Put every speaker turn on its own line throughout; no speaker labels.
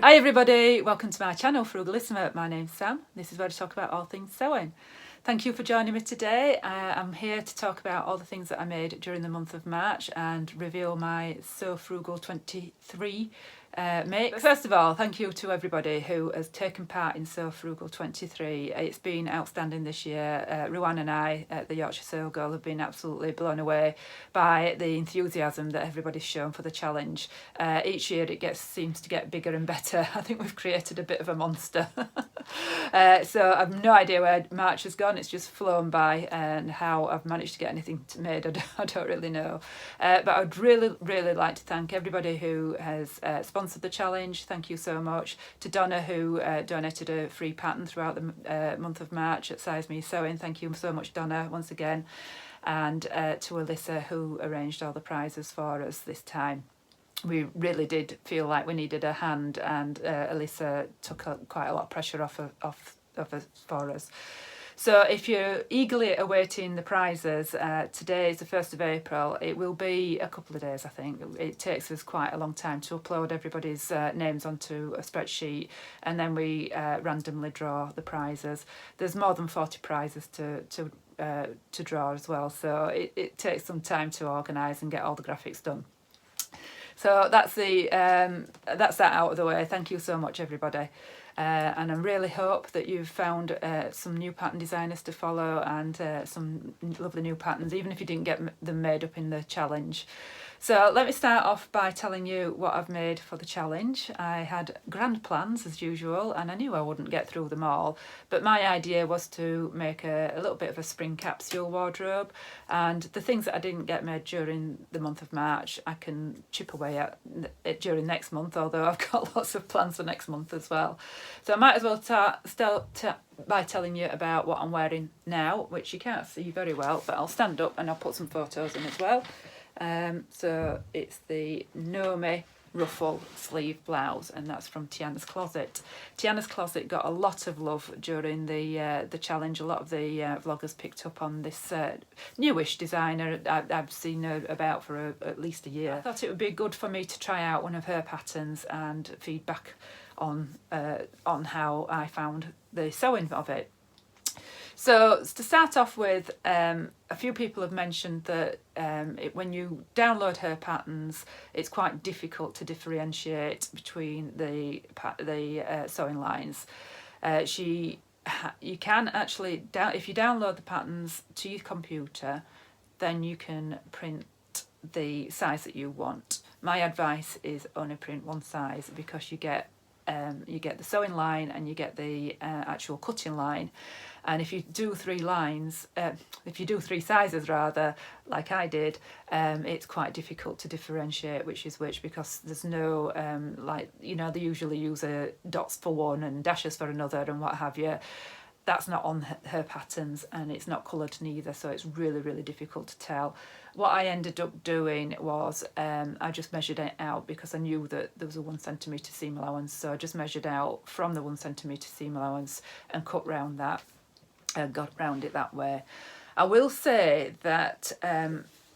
Hi everybody, welcome to my channel Frugalissima. My name's Sam. This is where I talk about all things sewing. Thank you for joining me today. I'm here to talk about all the things that I made during the month of March and reveal my Sew Frugal 23 mix. First of all, thank you to everybody who has taken part in Sew Frugal 23. It's been outstanding this year. Ruan and I at the Yorkshire Sew Girl have been absolutely blown away by the enthusiasm that everybody's shown for the challenge. Each year it seems to get bigger and better. I think we've created a bit of a monster. So I've no idea where March has gone. It's just flown by, and how I've managed to get anything made, I don't really know. But I'd really like to thank everybody who has sponsored the challenge. Thank you so much. To Donna, who donated a free pattern throughout the month of March at Size Me Sewing. Thank you so much, Donna, once again. And to Alyssa, who arranged all the prizes for us this time. We really did feel like we needed a hand, and Alyssa took quite a lot of pressure off us for us. So if you're eagerly awaiting the prizes, today is the 1st of April. It will be a couple of days, I think. It takes us quite a long time to upload everybody's names onto a spreadsheet, and then we randomly draw the prizes. There's more than 40 prizes to draw as well, so it takes some time to organise and get all the graphics done. So that's that out of the way. Thank you so much, everybody. And I really hope that you've found some new pattern designers to follow, and some lovely new patterns, even if you didn't get them made up in the challenge. So let me start off by telling you what I've made for the challenge. I had grand plans as usual, and I knew I wouldn't get through them all, but my idea was to make a little bit of a spring capsule wardrobe, and the things that I didn't get made during the month of March I can chip away at during next month, although I've got lots of plans for next month as well. So I might as well start by telling you about what I'm wearing now, which you can't see very well, but I'll stand up and I'll put some photos in as well. So it's the Nomi ruffle sleeve blouse, and that's from Tiana's Closet. Tiana's Closet got a lot of love during the challenge. A lot of the vloggers picked up on this newish designer. I've seen her about for at least a year. I thought it would be good for me to try out one of her patterns and feedback on how I found the sewing of it. So to start off with, a few people have mentioned that when you download her patterns, it's quite difficult to differentiate between the sewing lines. You can actually, if you download the patterns to your computer, then you can print the size that you want. My advice is only print one size, because you get the sewing line and you get the actual cutting line. And if you do three sizes rather, like I did, it's quite difficult to differentiate which is which, because there's no they usually use dots for one and dashes for another and what have you. That's not on her patterns, and it's not coloured neither, so it's really difficult to tell. What I ended up doing was I just measured it out, because I knew that there was a 1 centimetre seam allowance, so I just measured out from the 1 centimetre seam allowance and cut round that and got round it that way. I will say that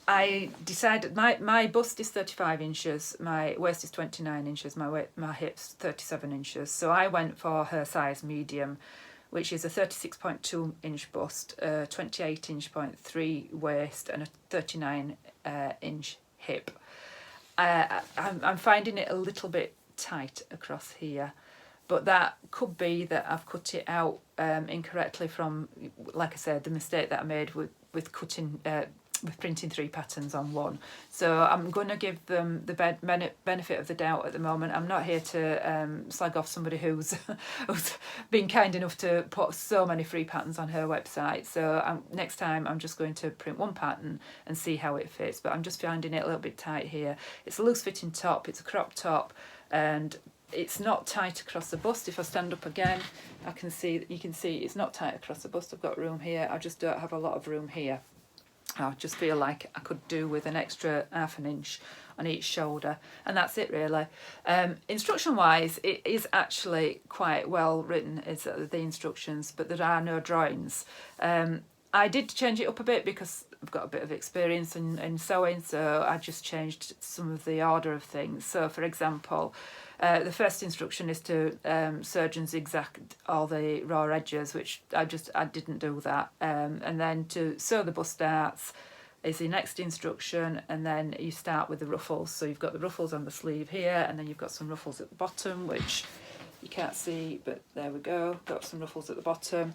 I decided my bust is 35 inches, my waist is 29 inches, my hips 37 inches, so I went for her size medium, which is a 36.2 inch bust, 28.3 waist, and a 39 inch hip. I'm finding it a little bit tight across here, but that could be that I've cut it out incorrectly from, like I said, the mistake that I made with printing 3 patterns on one. So I'm going to give them the benefit of the doubt at the moment. I'm not here to slag off somebody who's been kind enough to put so many free patterns on her website. So next time I'm just going to print one pattern and see how it fits, but I'm just finding it a little bit tight here. It's a loose fitting top, it's a crop top, and it's not tight across the bust. If I stand up again, you can see it's not tight across the bust. I've got room here, I just don't have a lot of room here. I just feel like I could do with an extra ½ an inch on each shoulder, and that's it really. Instruction wise, it is actually quite well written, is the instructions, but there are no drawings. I did change it up a bit because I've got a bit of experience in sewing, so I just changed some of the order of things. So for example, the first instruction is to serge and zigzag all the raw edges, which I didn't do that. And then to sew the bust darts is the next instruction, and then you start with the ruffles. So you've got the ruffles on the sleeve here, and then you've got some ruffles at the bottom, which you can't see, but there we go. Got some ruffles at the bottom.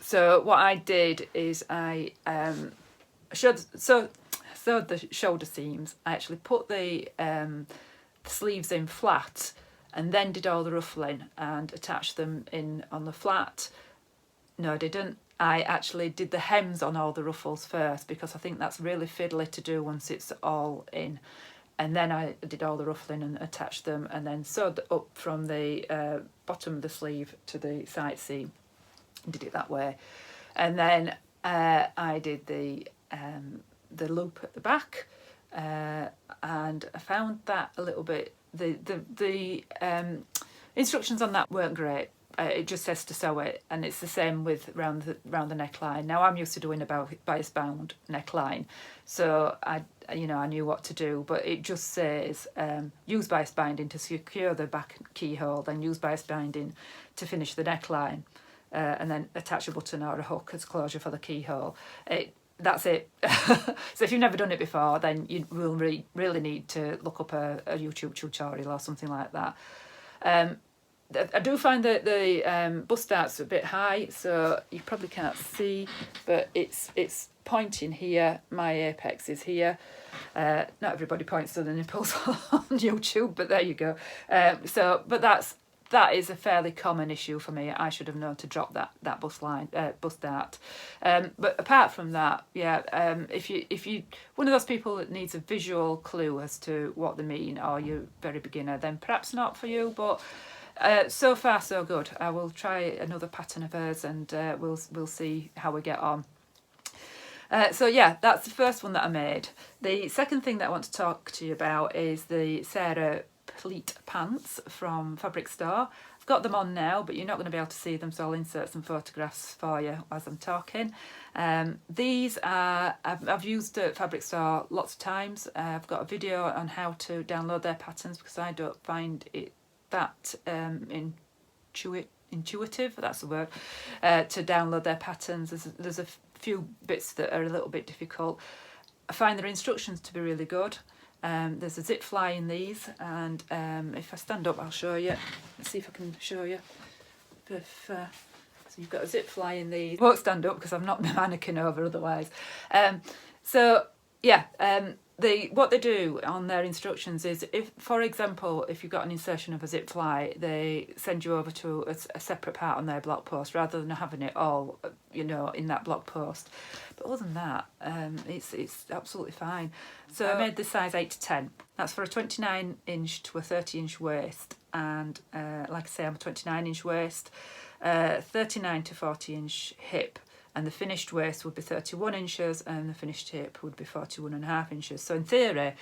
So what I did is I sewed the shoulder seams. I actually put the sleeves in flat, and then did all the ruffling and attached them in on the flat. No, I didn't. I actually did the hems on all the ruffles first, because I think that's really fiddly to do once it's all in. And then I did all the ruffling and attached them, and then sewed up from the bottom of the sleeve to the side seam. Did it that way. And then I did the loop at the back, and I found that a little bit, the instructions on that weren't great. It just says to sew it, and it's the same with round the neckline. Now I'm used to doing a bias bound neckline, so I knew what to do, but it just says use bias binding to secure the back keyhole, then use bias binding to finish the neckline, and then attach a button or a hook as closure for the keyhole. That's it. So if you've never done it before, then you will really need to look up a YouTube tutorial or something like that. I do find that the bust darts are a bit high, so you probably can't see, but it's pointing here. My apex is here. Not everybody points to the nipples on YouTube, but there you go. But that is a fairly common issue for me. I should have known to drop that bust dart. But apart from that, yeah, if you one of those people that needs a visual clue as to what they mean, or you're very beginner, then perhaps not for you. But so far so good. I will try another pattern of hers, and we'll see how we get on. So yeah, that's the first one that I made. The second thing that I want to talk to you about is the Sarah pleat pants from Fabric Store. I've got them on now, but you're not going to be able to see them, so I'll insert some photographs for you as I'm talking. These are, I've used Fabric Store lots of times. I've got a video on how to download their patterns, because I don't find it that intuitive, that's the word, to download their patterns. There's a few bits that are a little bit difficult. I find their instructions to be really good. There's a zip fly in these, and if I stand up I'll show you. Let's see if I can show you. So you've got a zip fly in these. I won't stand up because I've knocked my mannequin over otherwise. So yeah, what they do on their instructions is, if, for example, if you've got an insertion of a zip fly, they send you over to a separate part on their blog post rather than having it all, in that blog post. But other than that, it's absolutely fine. So I made the size 8 to 10. That's for a 29 inch to a 30 inch waist, and like I say, I'm a 29 inch waist, 39 to 40 inch hip. And the finished waist would be 31 inches, and the finished hip would be 41.5 inches. So in theory,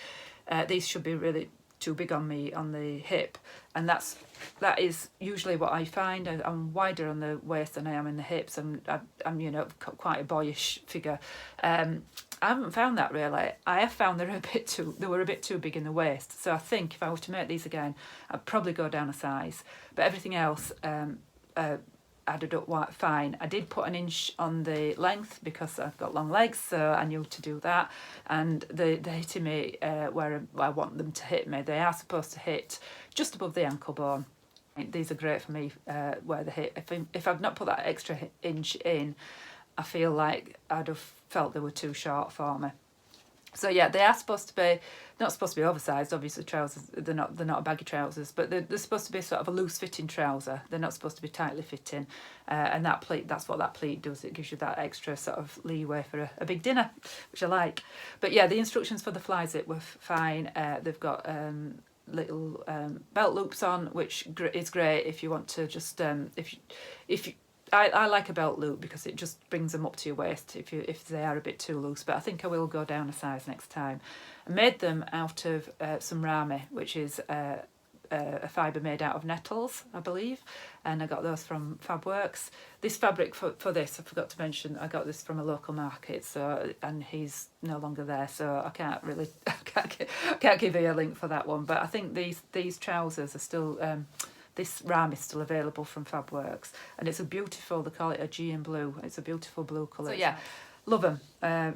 these should be really too big on me on the hip, and that is usually what I find. I'm wider on the waist than I am in the hips. I'm quite a boyish figure. I haven't found that really. I have found they were a bit too big in the waist. So I think if I were to make these again, I'd probably go down a size. But everything else, added up fine. I did put an inch on the length because I've got long legs, so I knew to do that. And they're hitting me where I want them to hit me. They are supposed to hit just above the ankle bone. These are great for me where they hit. If I've not put that extra inch in, I feel like I'd have felt they were too short for me. So yeah, they are not supposed to be oversized. Obviously, trousers they're not baggy trousers, but they're supposed to be sort of a loose fitting trouser. They're not supposed to be tightly fitting, and that's what that pleat does. It gives you that extra sort of leeway for a big dinner, which I like. But yeah, the instructions for the fly zip were fine. They've got little belt loops on, which is great if you want to just I like a belt loop because it just brings them up to your waist if they are a bit too loose, but I think I will go down a size next time. I made them out of some rami, which is a fibre made out of nettles, I believe, and I got those from Fabworks. This fabric for this, I forgot to mention, I got this from a local market, so, and he's no longer there, so I can't really I can't give you a link for that one. But I think these trousers are still. This ram is still available from Fabworks, and it's a beautiful. They call it a Aegean blue. It's a beautiful blue colour. So yeah, love them.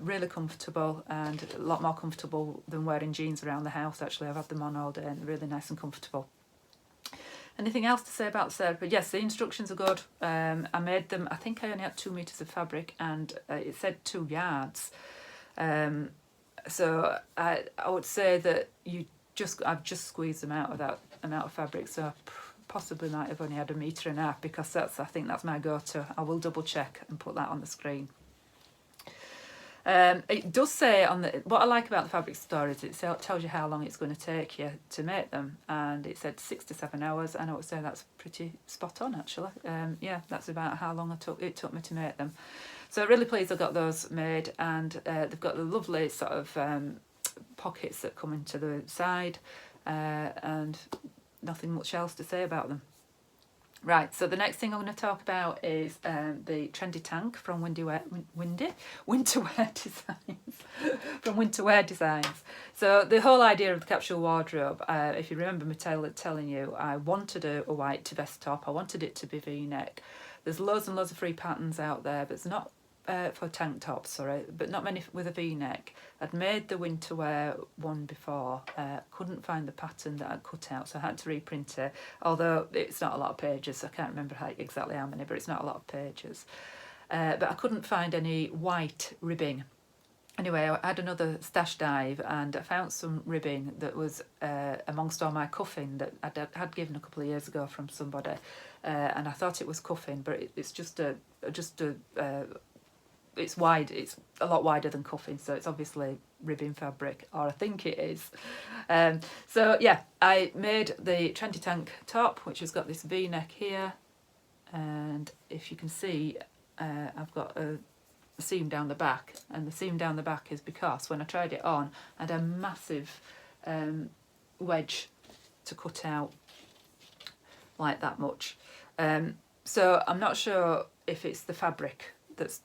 Really comfortable, and a lot more comfortable than wearing jeans around the house. Actually, I've had them on all day, and really nice and comfortable. Anything else to say about the set? But yes, the instructions are good. I made them. I think I only had 2 meters of fabric, and it said 2 yards. So I would say that I've just squeezed them out of that amount of fabric. So I possibly might have only had 1.5 meters, because I think that's my go-to. I will double check and put that on the screen. It does say what I like about the fabric store is it tells you how long it's going to take you to make them, and it said 6 to 7 hours, and I would say that's pretty spot on actually. Yeah, that's about how long it took me to make them. So really pleased I got those made, and they've got the lovely sort of pockets that come into the side, and nothing much else to say about them. Right, so the next thing I'm going to talk about is the trendy tank from Winterwear Designs. From Winterwear Designs. So the whole idea of the capsule wardrobe, if you remember me telling you, I wanted a white vest top. I wanted it to be V-neck. There's loads and loads of free patterns out there, but it's not for tank tops, sorry, but not many with a V-neck. I'd made the winter wear one before, couldn't find the pattern that I'd cut out, so I had to reprint it, although it's not a lot of pages. I can't remember exactly how many, but it's not a lot of pages. But I couldn't find any white ribbing. Anyway, I had another stash dive, and I found some ribbing that was amongst all my cuffing that I had given a couple of years ago from somebody, and I thought it was cuffing, but it's it's wide. It's a lot wider than cuffing, so it's obviously ribbing fabric, or I think it is. So yeah, I made the trendy tank top, which has got this V-neck here, and if you can see, I've got a seam down the back, and the seam down the back is because when I tried it on, I had a massive wedge to cut out, like that much. So I'm not sure if it's the fabric that's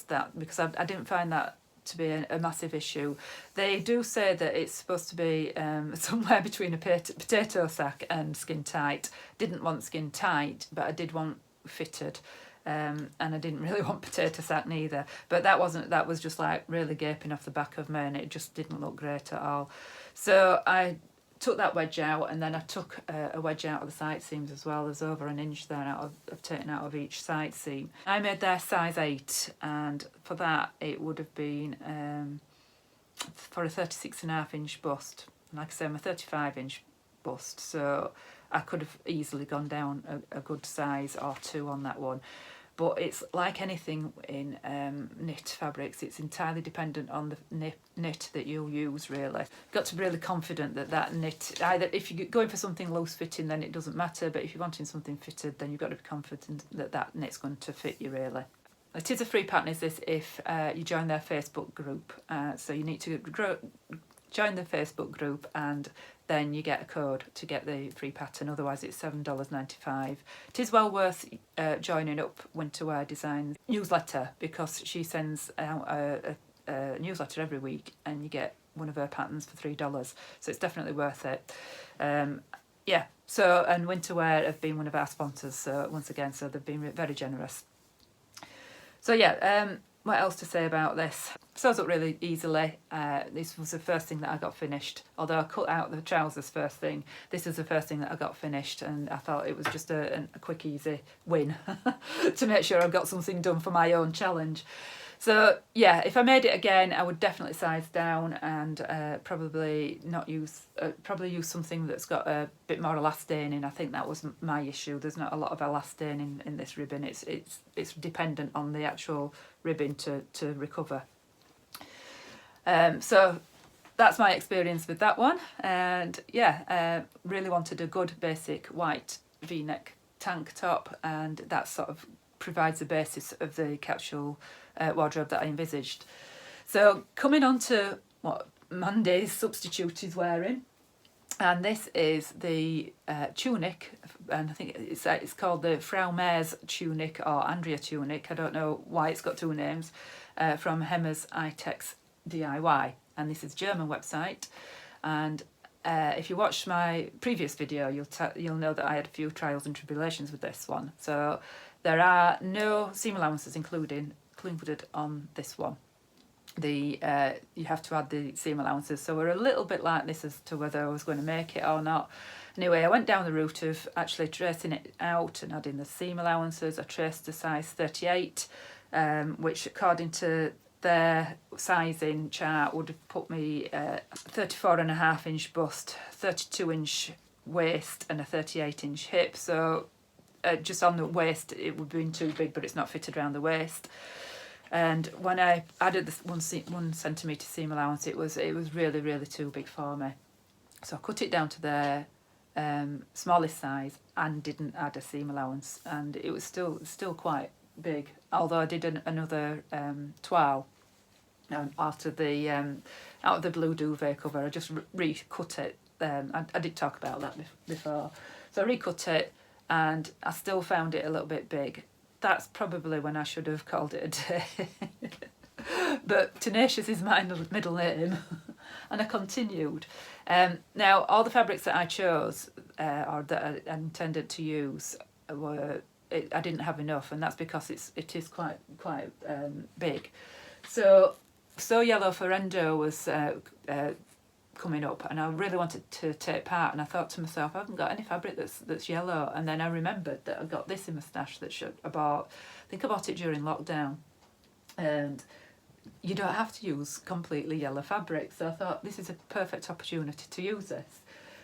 that, because I didn't find that to be a massive issue. They do say that it's supposed to be somewhere between a potato sack and skin tight. Didn't want skin tight, but I did want fitted. And I didn't really want potato sack neither, but that was just like really gaping off the back of me, and it just didn't look great at all. So I took that wedge out, and then I took a wedge out of the side seams as well. There's over 1 inch there I've taken out of each side seam. I made their size 8, and for that it would have been for a 36.5 inch bust. Like I say, I'm a 35 inch bust, so I could have easily gone down a good size or 2 on that one. But it's like anything in knit fabrics, it's entirely dependent on the knit that you'll use, really. You've got to be really confident that knit, either if you're going for something loose fitting, then it doesn't matter, but if you're wanting something fitted, then you've got to be confident that knit's going to fit you, really. It is a free pattern, is this, if you join their Facebook group. So you need to join the Facebook group, and then you get a code to get the free pattern. Otherwise it's $7.95. It is well worth joining up Winterwear Design newsletter, because she sends out a newsletter every week, and you get one of her patterns for $3, so it's definitely worth it. Yeah, so, and Winterwear have been one of our sponsors, so once again, so they've been very generous. So yeah, what else to say about this? Sews up really easily. This was the first thing that I got finished. Although I cut out the trousers first thing, this was the first thing that I got finished, and I thought it was just a quick, easy win to make sure I got something done for my own challenge. So yeah, if I made it again, I would definitely size down, and probably use something that's got a bit more elastane. I think that was my issue. There's not a lot of elastane in this ribbon. It's dependent on the actual ribbon to recover. So that's my experience with that one, and yeah, really wanted a good basic white V-neck tank top, and that sort of provides the basis of the capsule wardrobe that I envisaged. So coming on to what Mandy's substitute is wearing. And this is the tunic, and I think it's called the Frau Mayer's tunic or Andrea tunic. I don't know why it's got two names, from Hemmers Itex DIY, and this is a German website. And if you watched my previous video, you'll know that I had a few trials and tribulations with this one. So there are no seam allowances included on this one. You have to add the seam allowances, so we're a little bit like this as to whether I was going to make it or not. Anyway, I went down the route of actually tracing it out and adding the seam allowances. I traced a size 38, which according to their sizing chart would have put me 34.5-inch bust, 32-inch waist and a 38-inch hip. So just on the waist it would have been too big, but it's not fitted around the waist. And when I added this 1 centimetre seam allowance, it was really, really too big for me. So I cut it down to their smallest size and didn't add a seam allowance, and it was still quite big. Although I did another toile after the out of the blue duvet cover. I just recut it. I did talk about that before. So I recut it, and I still found it a little bit big. That's probably when I should have called it a day. But Tenacious is my middle name. And I continued. Now, all the fabrics that I chose, or that I intended to use, I didn't have enough, and that's because it is quite big. So Yellow Ferrando was coming up, and I really wanted to take part, and I thought to myself, I haven't got any fabric that's yellow. And then I remembered that I got this in my stash that I think I bought it during lockdown, and you don't have to use completely yellow fabric. So I thought this is a perfect opportunity to use this.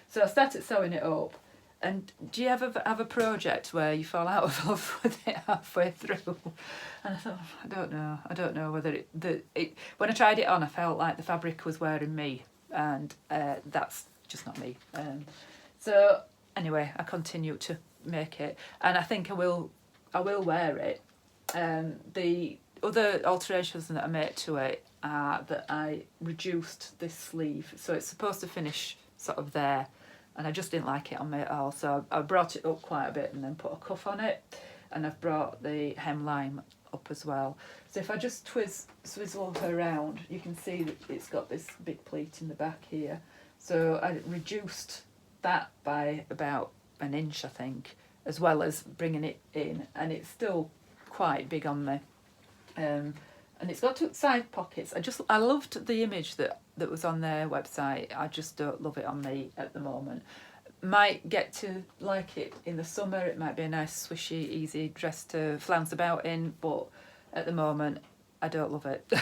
So I started sewing it up. And do you ever have a project where you fall out of love with it halfway through? And I thought, I don't know whether when I tried it on, I felt like the fabric was wearing me, and that's just not me. So anyway, I continued to make it, and I think I will wear it. The other alterations that I made to it are that I reduced this sleeve, so it's supposed to finish sort of there, and I just didn't like it on me at all, so I brought it up quite a bit and then put a cuff on it, and I've brought the hemline up as well. So if I just swizzle her around, you can see that it's got this big pleat in the back here. So I reduced that by about an inch, I think, as well as bringing it in, and it's still quite big on me. And it's got two side pockets. I loved the image that was on their website. I just don't love it on me at the moment. Might get to like it in the summer. It might be a nice swishy easy dress to flounce about in, but at the moment I don't love it.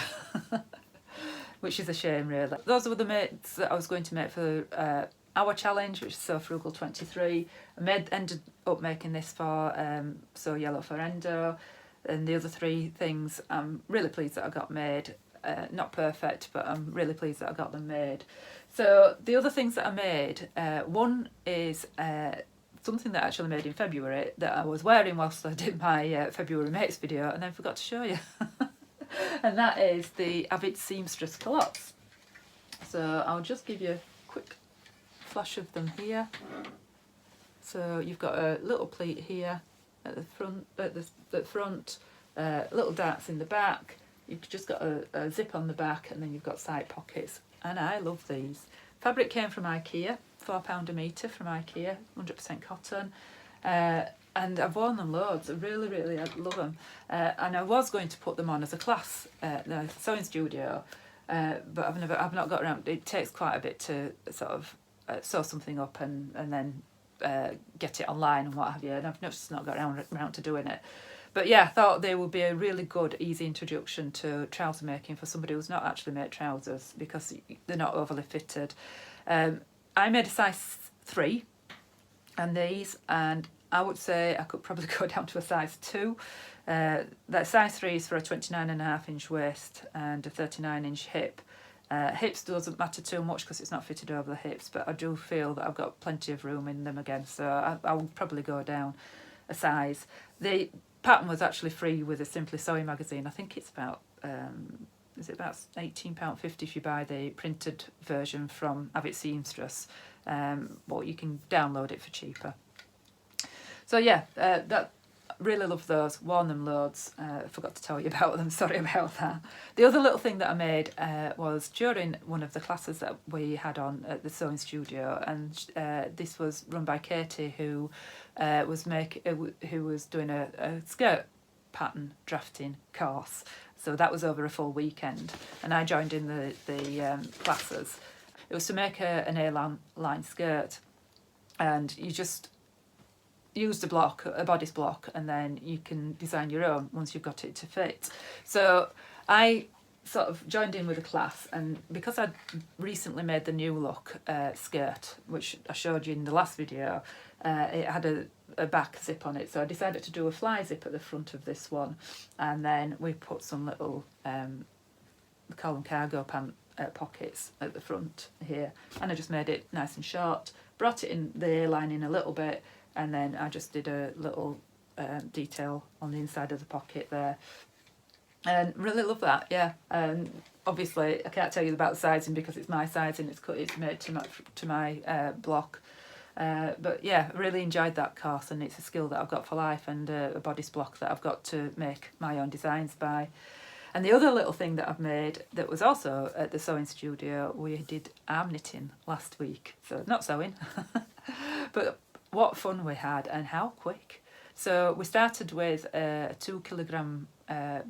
Which is a shame, really. Those were the mates that I was going to make for our challenge, which is Sew Frugal 23. I ended up making this for Sew Yellow Ferrando. And the other three things I'm really pleased that I got made. Not perfect, but I'm really pleased that I got them made. So the other things that I made, one is something that I actually made in February that I was wearing whilst I did my February Mates video, and then forgot to show you. And that is the Avid Seamstress culottes. So I'll just give you a quick flash of them here. So you've got a little pleat here at the front, little darts in the back. You've just got a zip on the back, and then you've got side pockets, and I love these. Fabric came from IKEA, £4 a metre from IKEA, 100% cotton, and I've worn them loads. I really I love them, and I was going to put them on as a class at the sewing studio, but I've not got around. It takes quite a bit to sort of sew something up and then get it online and what have you, and I've just not got around to doing it. But yeah, I thought they would be a really good, easy introduction to trouser making for somebody who's not actually made trousers, because they're not overly fitted. I made a size 3 and these, and I would say I could probably go down to a size 2. That size 3 is for a 29.5-inch waist and a 39-inch hip. Hips doesn't matter too much because it's not fitted over the hips, but I do feel that I've got plenty of room in them again, so I will probably go down a size. The pattern was actually free with a Simply Sewing magazine. I think it's about is it about £18.50 if you buy the printed version from Avid Seamstress, but you can download it for cheaper. So yeah, that really love those, worn them loads. Forgot to tell you about them, sorry about that. The other little thing that I made was during one of the classes that we had on at the sewing studio, and this was run by Katie, who was doing a skirt pattern drafting course. So that was over a full weekend, and I joined in the classes. It was to make an A-line skirt, and you just used a bodice block, and then you can design your own once you've got it to fit. So I sort of joined in with a class, and because I'd recently made the New Look skirt, which I showed you in the last video, it had a back zip on it, so I decided to do a fly zip at the front of this one, and then we put some little we call them cargo pant pockets at the front here, and I just made it nice and short, brought it in the A-line in a little bit, and then I just did a little detail on the inside of the pocket there, and really love that. Yeah, and obviously I can't tell you about the sizing because it's my sizing, it's made to my block, but yeah, really enjoyed that course, and it's a skill that I've got for life, and a bodice block that I've got to make my own designs by. And the other little thing that I've made that was also at the sewing studio, we did arm knitting last week, so not sewing but what fun we had, and how quick. So we started with a 2 kilogram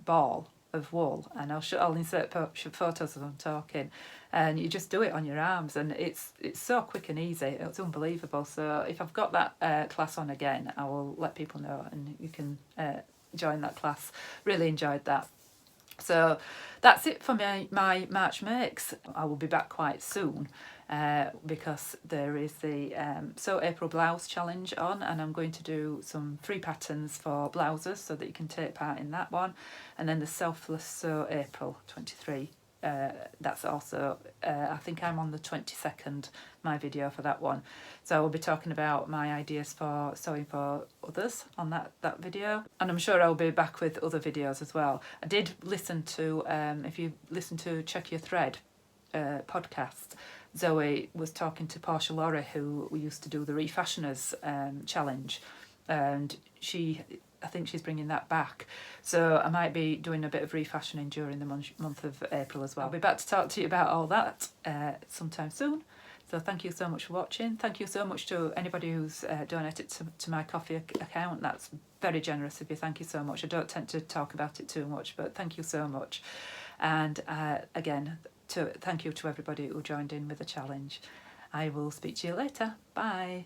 ball of wool, and I'll insert photos as I'm talking, and you just do it on your arms, and it's so quick and easy, it's unbelievable. So if I've got that class on again, I will let people know, and you can join that class. Really enjoyed that. So that's it for my March makes. I will be back quite soon because there is the Sew April Blouse Challenge on, and I'm going to do some free patterns for blouses so that you can take part in that one. And then the Selfless Sew April 23. That's also, I think I'm on the 22nd, my video for that one. So I will be talking about my ideas for sewing for others on that video. And I'm sure I'll be back with other videos as well. I did listen to, if you listen to Check Your Thread podcast, Zoe was talking to Portia Laurie, who we used to do the Refashioners challenge, and I think she's bringing that back. So I might be doing a bit of refashioning during the month of April as well. I'll be back to talk to you about all that sometime soon. So thank you so much for watching. Thank you so much to anybody who's donated to my Ko-fi account. That's very generous of you. Thank you so much. I don't tend to talk about it too much, but thank you so much. And again, thank you to everybody who joined in with the challenge. I will speak to you later. Bye.